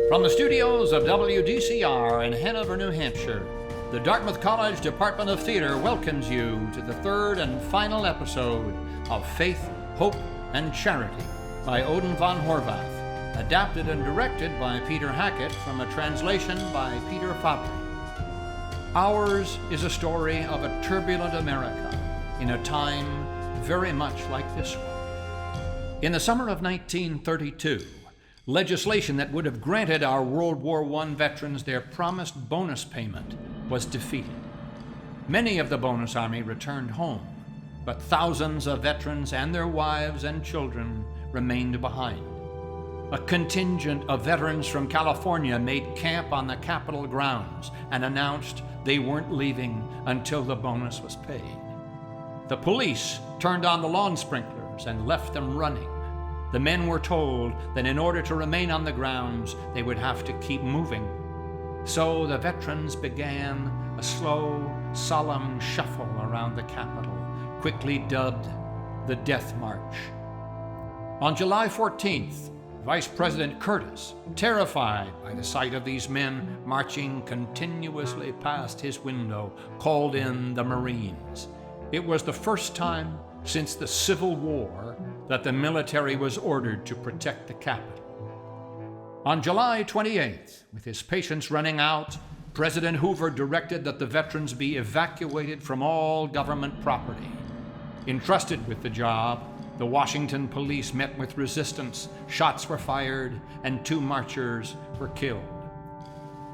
From the studios of WDCR in Hanover, New Hampshire, the Dartmouth College Department of Theater welcomes you to the third and final episode of Faith, Hope, and Charity by Ödön von Horváth, adapted and directed by Peter Hackett from a translation by Péter Fábri. Ours is a story of a turbulent America in a time very much like this one. In the summer of 1932, legislation that would have granted our World War I veterans their promised bonus payment was defeated. Many of the bonus army returned home, but thousands of veterans and their wives and children remained behind. A contingent of veterans from California made camp on the Capitol grounds and announced they weren't leaving until the bonus was paid. The police turned on the lawn sprinklers and left them running. The men were told that in order to remain on the grounds, they would have to keep moving. So the veterans began a slow, solemn shuffle around the Capitol, quickly dubbed the Death March. On July 14th, Vice President Curtis, terrified by the sight of these men marching continuously past his window, called in the Marines. It was the first time since the Civil War that the military was ordered to protect the Capitol. On July 28th, with his patience running out, President Hoover directed that the veterans be evacuated from all government property. Entrusted with the job, the Washington police met with resistance, shots were fired, and 2 marchers were killed.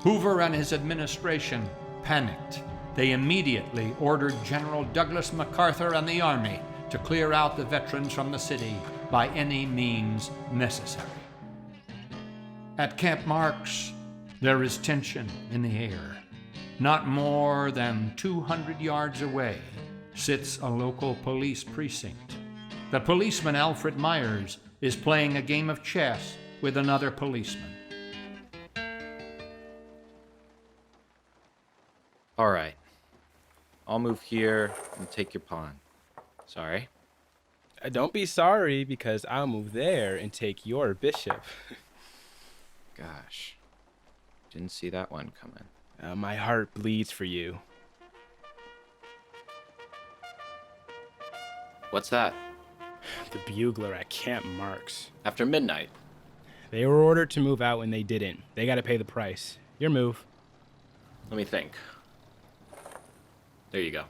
Hoover and his administration panicked. They immediately ordered General Douglas MacArthur and the Army to clear out the veterans from the city by any means necessary. At Camp Marks, there is tension in the air. Not more than 200 yards away sits a local police precinct. The policeman, Alfred Myers, is playing a game of chess with another policeman. All right. I'll move here and take your pawn. Sorry? Don't be sorry, because I'll move there and take your bishop. Gosh. Didn't see that one coming. My heart bleeds for you. What's that? The bugler at Camp Marks. After midnight. They were ordered to move out when they didn't. They gotta pay the price. Your move. Let me think. There you go.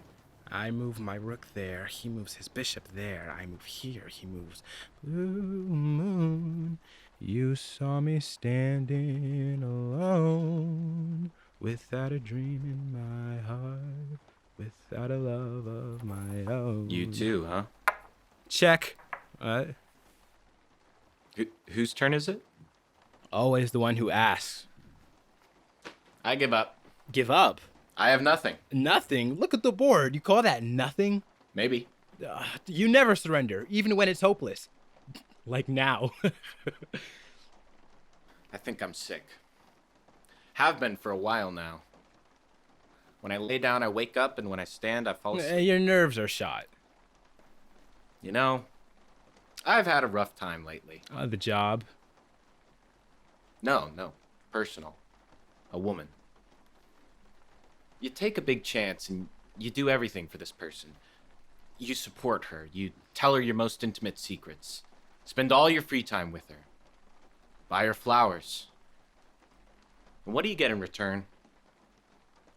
I move my rook there, he moves his bishop there. I move here, he moves. Blue moon, you saw me standing alone, without a dream in my heart, without a love of my own. You too, huh? Check. What? Whose turn is it? Always the one who asks. I give up. Give up? I have nothing. Nothing? Look at the board. You call that nothing? Maybe. You never surrender, even when it's hopeless. Like now. I think I'm sick. Have been for a while now. When I lay down, I wake up, and when I stand, I fall asleep. Your nerves are shot. You know, I've had a rough time lately. The job? No. Personal. A woman. You take a big chance and you do everything for this person. You support her. You tell her your most intimate secrets. Spend all your free time with her. Buy her flowers. And what do you get in return?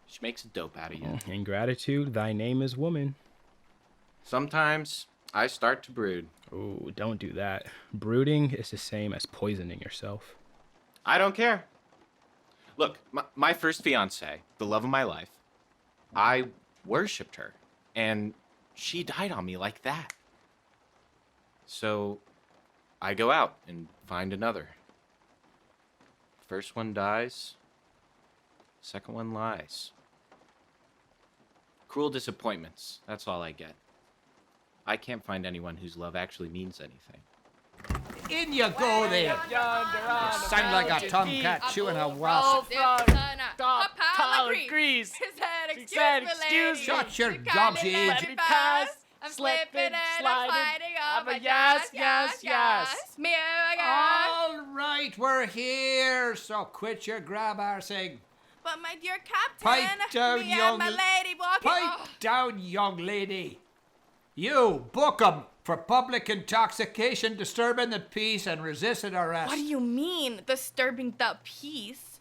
She makes a dope out of you. In gratitude, thy name is woman. Sometimes I start to brood. Oh, don't do that. Brooding is the same as poisoning yourself. I don't care. Look, my first fiancée, the love of my life, I worshipped her, and she died on me like that. So I go out and find another. First one dies, second one lies. Cruel disappointments, that's all I get. I can't find anyone whose love actually means anything. In you go there! You sound like a tomcat chewing a wasp. Tyler agrees. He said, excuse me. Shut your gobs, you Let idiot. me pass. I'm slipping and I'm sliding. I'm a yes. All right, right, we're here, so quit your grab-arsing. But my dear captain, Pipe down, me young... and my lady walking... Pipe down, young lady. You, book 'em for public intoxication, disturbing the peace, and resisting arrest. What do you mean, disturbing the peace?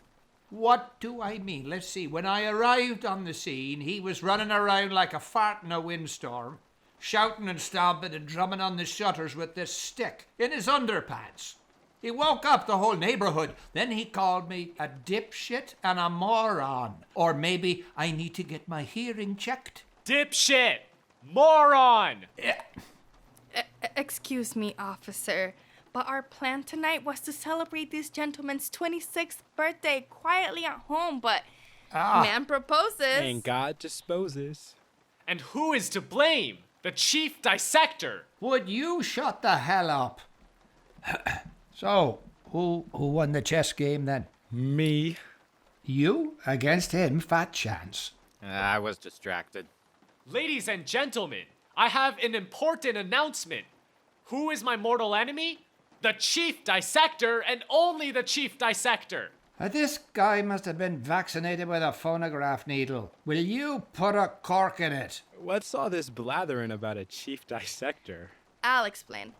What do I mean? Let's see. When I arrived on the scene, he was running around like a fart in a windstorm, shouting and stomping and drumming on the shutters with this stick in his underpants. He woke up the whole neighborhood. Then he called me a dipshit and a moron. Or maybe I need to get my hearing checked. Dipshit! Moron! Excuse me, officer, but our plan tonight was to celebrate this gentleman's 26th birthday quietly at home, but man proposes. And God disposes. And who is to blame? The chief dissector! Would you shut the hell up? So, who won the chess game then? Me. You against him, fat chance. I was distracted. Ladies and gentlemen, I have an important announcement. Who is my mortal enemy? The chief dissector, and only the chief dissector. This guy must have been vaccinated with a phonograph needle. Will you put a cork in it? What's all this blathering about a chief dissector? I'll explain.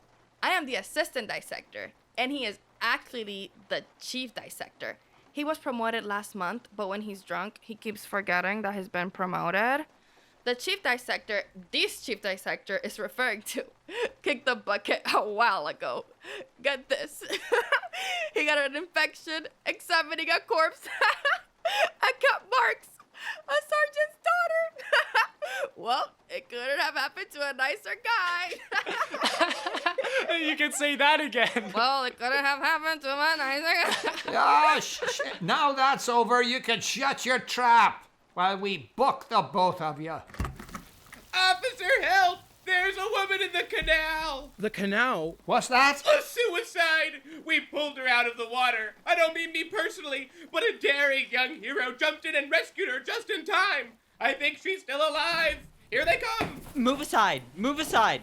I am the assistant dissector, and he is actually the chief dissector. He was promoted last month, but when he's drunk, he keeps forgetting that he's been promoted. The chief dissector, this chief dissector, is referring to kicked the bucket a while ago. Get this. He got an infection examining a corpse and kept marks. A sergeant's daughter. Well, it couldn't have happened to a nicer guy. You can say that again. Well, it couldn't have happened to a nicer guy. Ah, now that's over, you can shut your trap while we book the both of you. Officer, help! There's a woman in the canal! The canal? What's that? A suicide! We pulled her out of the water. I don't mean me personally, but a daring young hero jumped in and rescued her just in time. I think she's still alive. Here they come. Move aside! Move aside!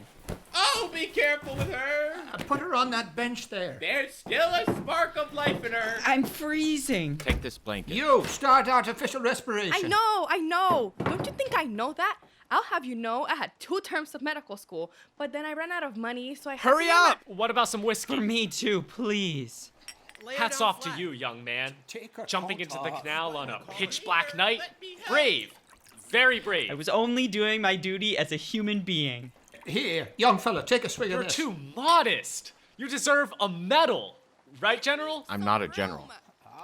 Oh, be careful with her. Put her on that bench there. There's still a spark of life in her. I'm freezing! Take this blanket. You start artificial respiration. I know. Don't you think I know that? I'll have you know I had 2 terms of medical school, but then I ran out of money, so I had Hurry to up! What about some whiskey? For me too, please. Hats off to you, young man. Take her Jumping coat into the off. canal on a pitch black night. Brave. Very brave. I was only doing my duty as a human being. Here, young fella, take a swig You're of this. too modest. You deserve a medal. Right, General? I'm not a general.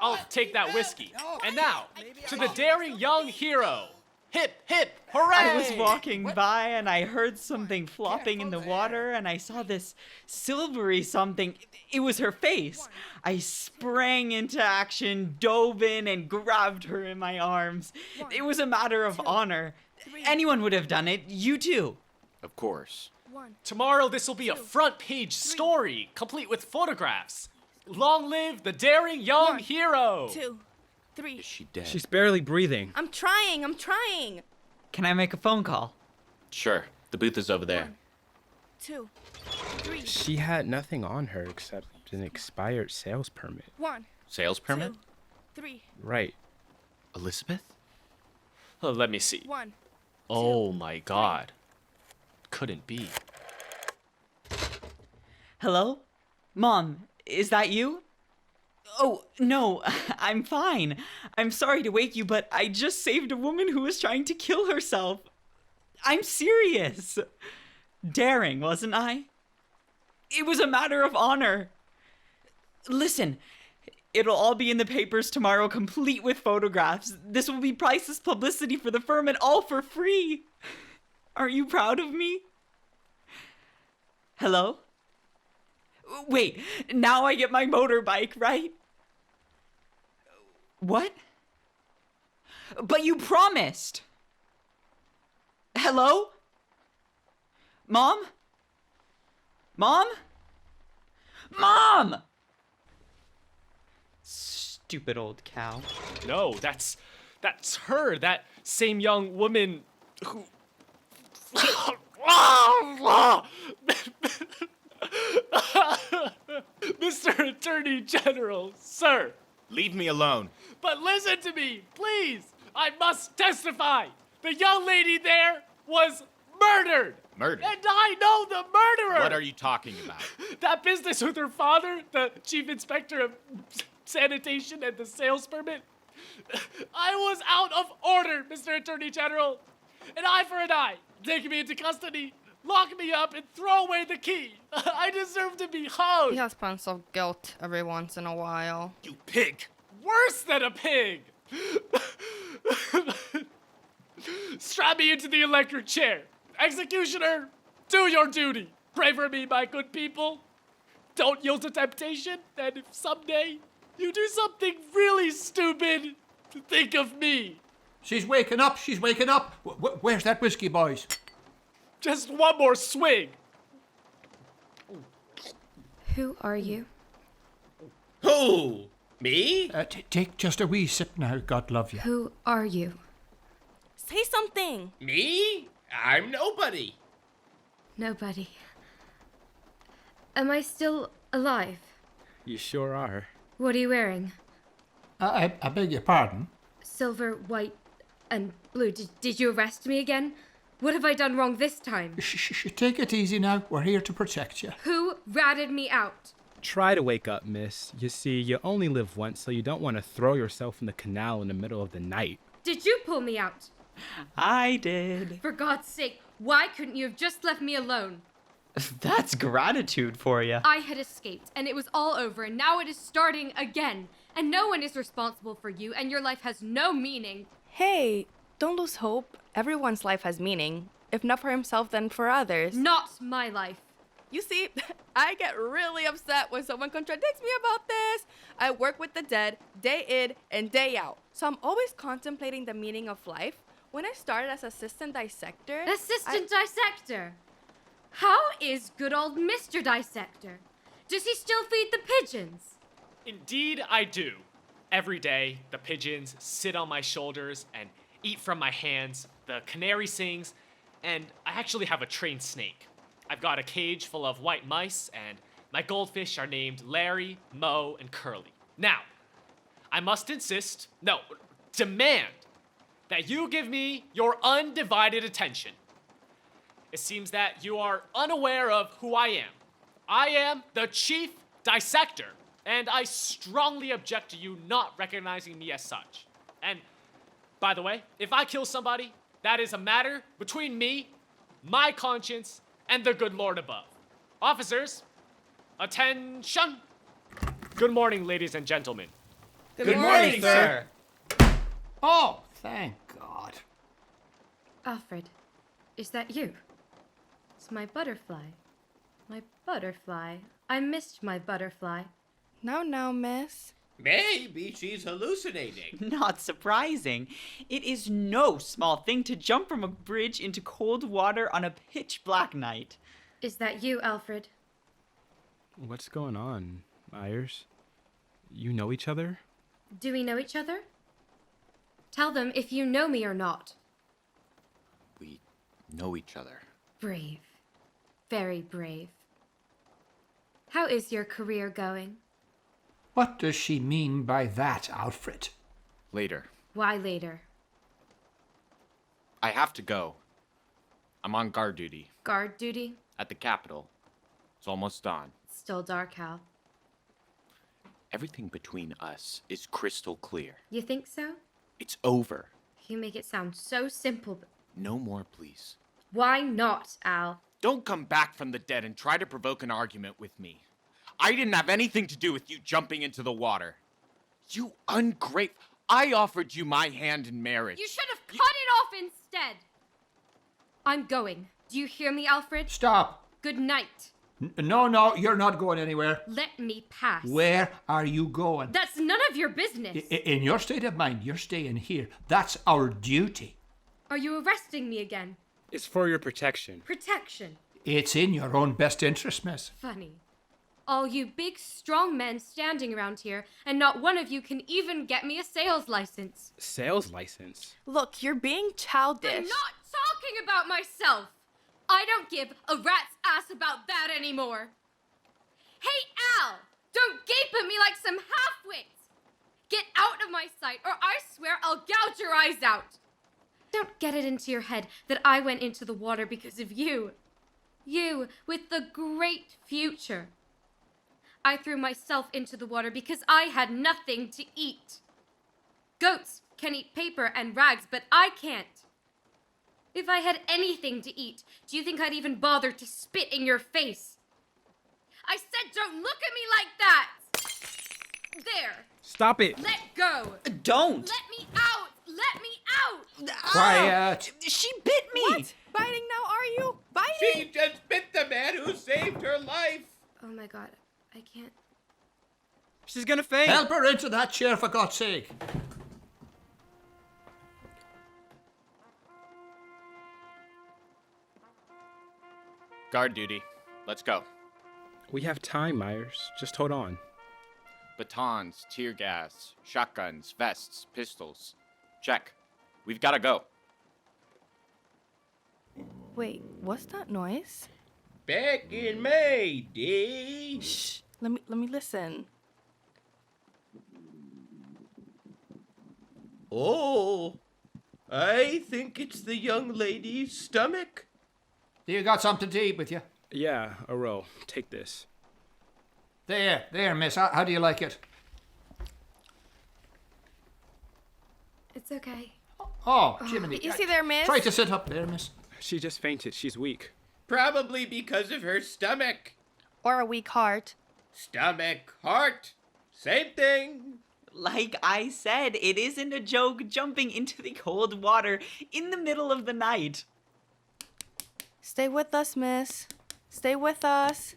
I'll take that whiskey. And now, to the daring young hero. Hip, hip, hooray! I was walking by and I heard something flopping in the water and I saw this silvery something. It was her face. I sprang into action, dove in, and grabbed her in my arms. It was a matter of honor. Anyone would have done it. You too. Of course. Tomorrow this will be a front page story, complete with photographs. Long live the daring young hero! 2, 3. Is she dead? She's barely breathing. I'm trying. Can I make a phone call? Sure. The booth is over there. 2, 3. She had nothing on her except an expired sales permit. 1, Sales permit? 2, 3. Right. Elizabeth? Let me see. 1. Oh my god. Couldn't be. Hello? Mom, is that you? Oh, no, I'm fine. I'm sorry to wake you, but I just saved a woman who was trying to kill herself. I'm serious. Daring, wasn't I? It was a matter of honor. Listen, it'll all be in the papers tomorrow, complete with photographs. This will be priceless publicity for the firm and all for free. Are you proud of me? Hello? Wait, now I get my motorbike, right? What? But you promised! Hello? Mom? Mom? Mom! Stupid old cow. No, that's her, that same young woman who... Mr. Attorney General, sir. Leave me alone. But listen to me, please. I must testify. The young lady there was murdered. Murdered? And I know the murderer. What are you talking about? That business with her father, the chief inspector of sanitation and the sales permit. I was out of order, Mr. Attorney General. An eye for an eye. Take me into custody, lock me up, and throw away the key. I deserve to be hung. He has pants of guilt every once in a while. You pig! Worse than a pig. Strap me into the electric chair. Executioner, do your duty. Pray for me, my good people. Don't yield to temptation, and if someday you do something really stupid, think of me. She's waking up, she's waking up. Where's that whiskey, boys? Just one more swig. Who are you? Who? Me? Take just a wee sip now, God love you. Who are you? Say something. Me? I'm nobody. Nobody. Am I still alive? You sure are. What are you wearing? I beg your pardon? Silver, white, and blue. Did you arrest me again? What have I done wrong this time? Take it easy now. We're here to protect you. Who ratted me out? Try to wake up, miss. You see, you only live once, so you don't want to throw yourself in the canal in the middle of the night. Did you pull me out? I did. For God's sake, why couldn't you have just left me alone? That's gratitude for you. I had escaped, and it was all over, and now it is starting again. And no one is responsible for you, and your life has no meaning. Hey, don't lose hope. Everyone's life has meaning. If not for himself, then for others. Not my life. You see, I get really upset when someone contradicts me about this. I work with the dead day in and day out. So I'm always contemplating the meaning of life. When I started as assistant dissector... Assistant dissector? How is good old Mr. Dissector? Does he still feed the pigeons? Indeed, I do. Every day, the pigeons sit on my shoulders and eat from my hands. The canary sings, and I actually have a trained snake. I've got a cage full of white mice, and my goldfish are named Larry, Mo, and Curly. Now, I must demand that you give me your undivided attention. It seems that you are unaware of who I am. I am the chief dissector, and I strongly object to you not recognizing me as such. And, by the way, if I kill somebody, that is a matter between me, my conscience, and the good Lord above. Officers, attention! Good morning, ladies and gentlemen. Good morning, sir. Oh, thank God. Alfred, is that you? It's my butterfly. My butterfly. I missed my butterfly. Now, miss. Maybe she's hallucinating. Not surprising. It is no small thing to jump from a bridge into cold water on a pitch black night. Is that you, Alfred? What's going on, Myers? You know each other? Do we know each other? Tell them if you know me or not. We know each other. Brave. Very brave. How is your career going? What does she mean by that, Alfred? Later. Why later? I have to go. I'm on guard duty Guard duty? at the Capitol. It's almost dawn. It's still dark, Hal. Everything between us is crystal clear. You think so? It's over. You make it sound so simple, but No more, please. why not, Al? Don't come back from the dead and try to provoke an argument with me. I didn't have anything to do with you jumping into the water. You ungrateful. I offered you my hand in marriage. You should have cut it off instead. I'm going. Do you hear me, Alfred? Stop. Good night. No, you're not going anywhere. Let me pass. Where are you going? That's none of your business. In your state of mind, you're staying here. That's our duty. Are you arresting me again? It's for your protection. Protection. It's in your own best interest, miss. Funny. All you big, strong men standing around here, and not one of you can even get me a sales license. Sales license? Look, you're being childish. I'm not talking about myself. I don't give a rat's ass about that anymore. Hey, Al! Don't gape at me like some half-wits! Get out of my sight, or I swear I'll gouge your eyes out! Don't get it into your head that I went into the water because of you. You, with the great future. I threw myself into the water because I had nothing to eat. Goats can eat paper and rags, but I can't. If I had anything to eat, do you think I'd even bother to spit in your face? I said don't look at me like that! There. Stop it! Let go. Don't! Let me out! Let me out! Quiet. She bit me! What? Biting now, are you? Biting? She just bit the man who saved her life. Oh my god, I can't. She's gonna faint! Help her into that chair, for God's sake. Guard duty. Let's go. We have time, Myers. Just hold on. Batons, tear gas, shotguns, vests, pistols. Check. We've gotta go. Wait, what's that noise? Back in my day. Shh. Let me listen. Oh, I think it's the young lady's stomach. You got something to eat with you? Yeah, a roll. Take this. There, miss. How do you like it? It's okay. Oh, Jiminy. Easy there, miss. Try to sit up there, miss. She just fainted. She's weak. Probably because of her stomach. Or a weak heart. Stomach, heart, same thing. Like I said, it isn't a joke jumping into the cold water in the middle of the night. Stay with us, miss. Stay with us.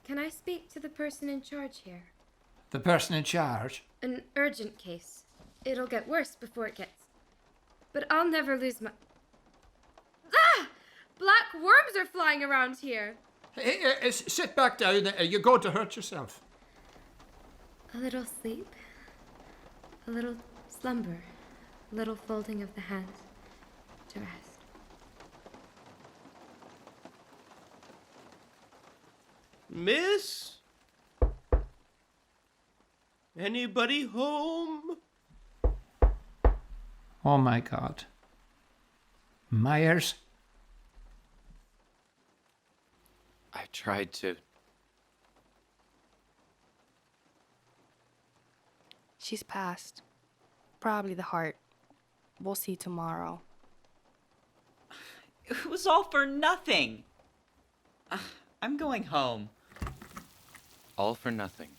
Can I speak to the person in charge here? The person in charge? An urgent case. It'll get worse before it gets. But I'll never lose my... Ah! Black worms are flying around here. Hey, sit back down. You're going to hurt yourself. A little sleep. A little slumber. A little folding of the hands to rest. Miss? Anybody home? Oh, my God. Myers? I tried to. She's passed. Probably the heart. We'll see tomorrow. It was all for nothing. I'm going home. All for nothing.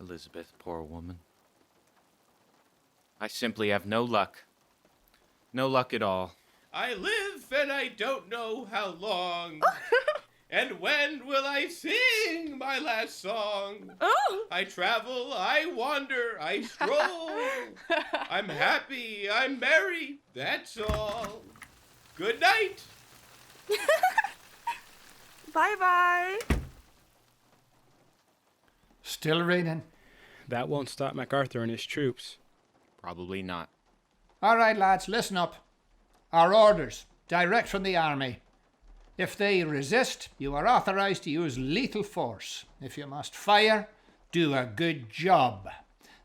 Elizabeth, poor woman. I simply have no luck. No luck at all. I live and I don't know how long. And when will I sing my last song? Oh! I travel, I wander, I stroll. I'm happy, I'm merry, that's all. Good night. Bye-bye. Still raining. That won't stop MacArthur and his troops. Probably not. All right, lads, listen up. Our orders, direct from the army. If they resist, you are authorized to use lethal force. If you must fire, do a good job.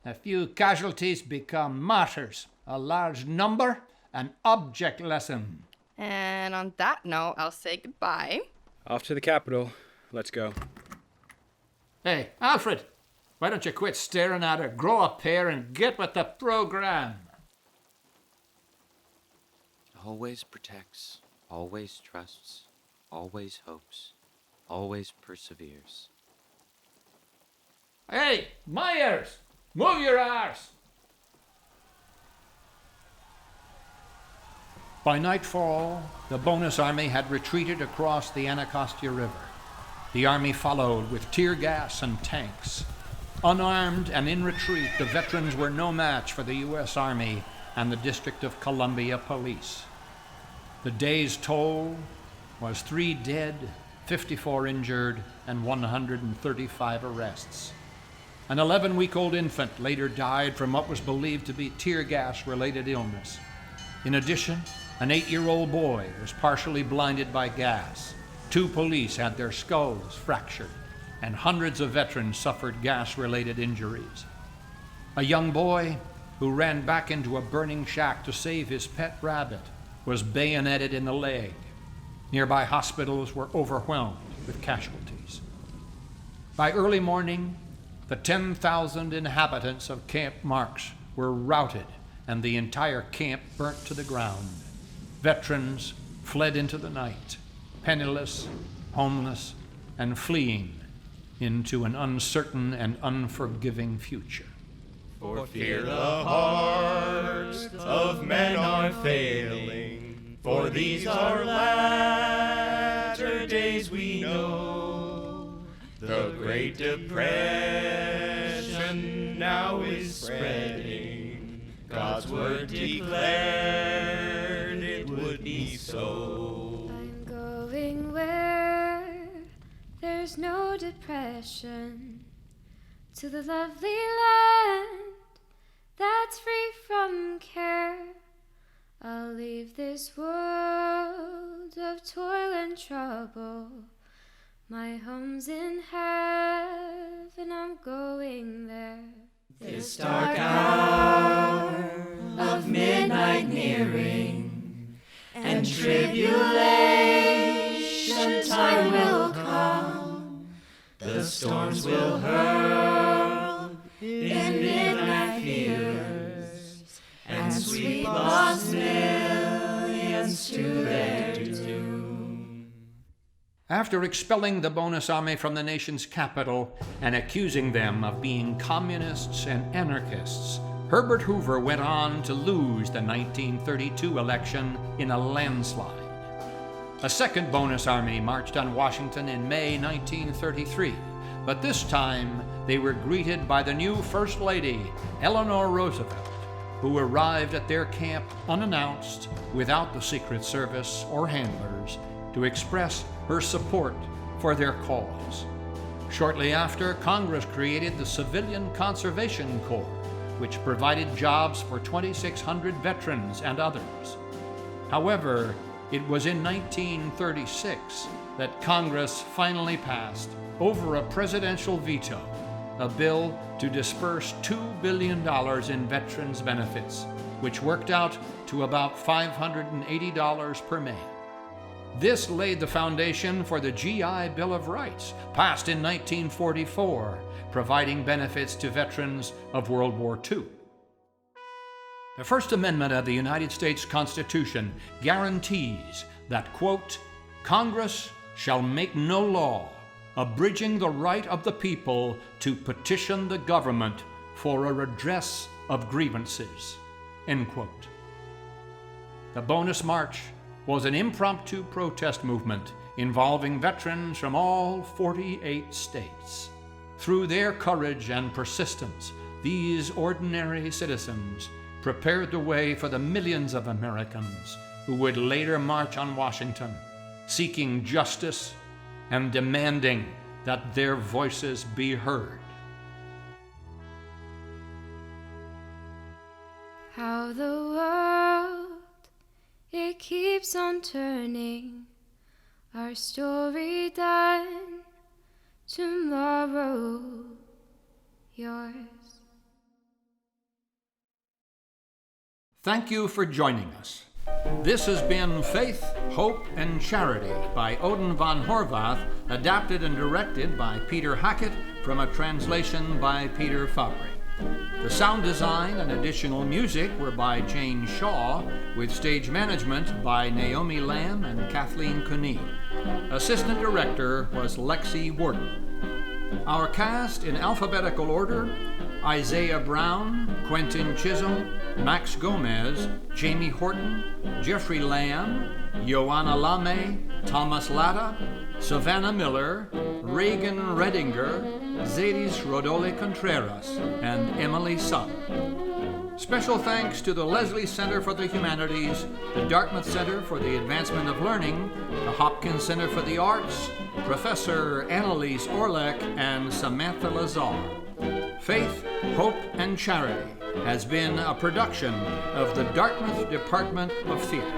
A few casualties become martyrs. A large number, an object lesson. And on that note, I'll say goodbye. Off to the capital. Let's go. Hey, Alfred, why don't you quit staring at her, grow a pair, and get with the program? Always protects, always trusts, always hopes, always perseveres. Hey, Myers, move your arse! By nightfall, the bonus army had retreated across the Anacostia River. The army followed with tear gas and tanks. Unarmed and in retreat, the veterans were no match for the U.S. Army and the District of Columbia Police. The day's toll was 3 dead, 54 injured, and 135 arrests. An 11-week-old infant later died from what was believed to be tear gas-related illness. In addition, an 8-year-old boy was partially blinded by gas. 2 police had their skulls fractured, and hundreds of veterans suffered gas-related injuries. A young boy who ran back into a burning shack to save his pet rabbit was bayoneted in the leg. Nearby hospitals were overwhelmed with casualties. By early morning, the 10,000 inhabitants of Camp Marks were routed and the entire camp burnt to the ground. Veterans fled into the night, penniless, homeless, and fleeing into an uncertain and unforgiving future. For fear the hearts of men are failing, for these our latter days we know. The Great Depression now is spreading, God's word declared it would be so. I'm going where there's no depression, to the lovely land that's free from care. I'll leave this world of toil and trouble. My home's in heaven, I'm going there. This dark hour of midnight nearing, and tribulation time will come. The storms will hurl in midnight fears, and sweep lost millions to their doom. After expelling the bonus army from the nation's capital and accusing them of being communists and anarchists, Herbert Hoover went on to lose the 1932 election in a landslide. A second bonus army marched on Washington in May 1933, but this time they were greeted by the new First Lady, Eleanor Roosevelt, who arrived at their camp unannounced, without the Secret Service or handlers, to express her support for their cause. Shortly after, Congress created the Civilian Conservation Corps, which provided jobs for 2,600 veterans and others. However, it was in 1936 that Congress finally passed, over a presidential veto, a bill to disperse $2 billion in veterans' benefits, which worked out to about $580 per man. This laid the foundation for the GI Bill of Rights, passed in 1944, providing benefits to veterans of World War II. The First Amendment of the United States Constitution guarantees that, quote, Congress shall make no law abridging the right of the people to petition the government for a redress of grievances, end quote. The Bonus March was an impromptu protest movement involving veterans from all 48 states. Through their courage and persistence, these ordinary citizens prepared the way for the millions of Americans who would later march on Washington, seeking justice and demanding that their voices be heard. How the world, it keeps on turning, our story done, tomorrow yours. Thank you for joining us. This has been Faith, Hope, and Charity by Ödön von Horváth, adapted and directed by Peter Hackett from a translation by Péter Fábri. The sound design and additional music were by Jane Shaw, with stage management by Naomi Lam and Kathleen Cunneen. Assistant director was Lexi Warden. Our cast in alphabetical order: Isaiah Brown, Quentin Chisholm, Max Gomez, Jamie Horton, Jeffrey Lamb, Joanna Lame, Thomas Latta, Savannah Miller, Reagan Redinger, Zedis Rodole Contreras, and Emily Sutton. Special thanks to the Leslie Center for the Humanities, the Dartmouth Center for the Advancement of Learning, the Hopkins Center for the Arts, Professor Annalise Orlek, and Samantha Lazar. Faith, Hope, and Charity has been a production of the Dartmouth Department of Theater.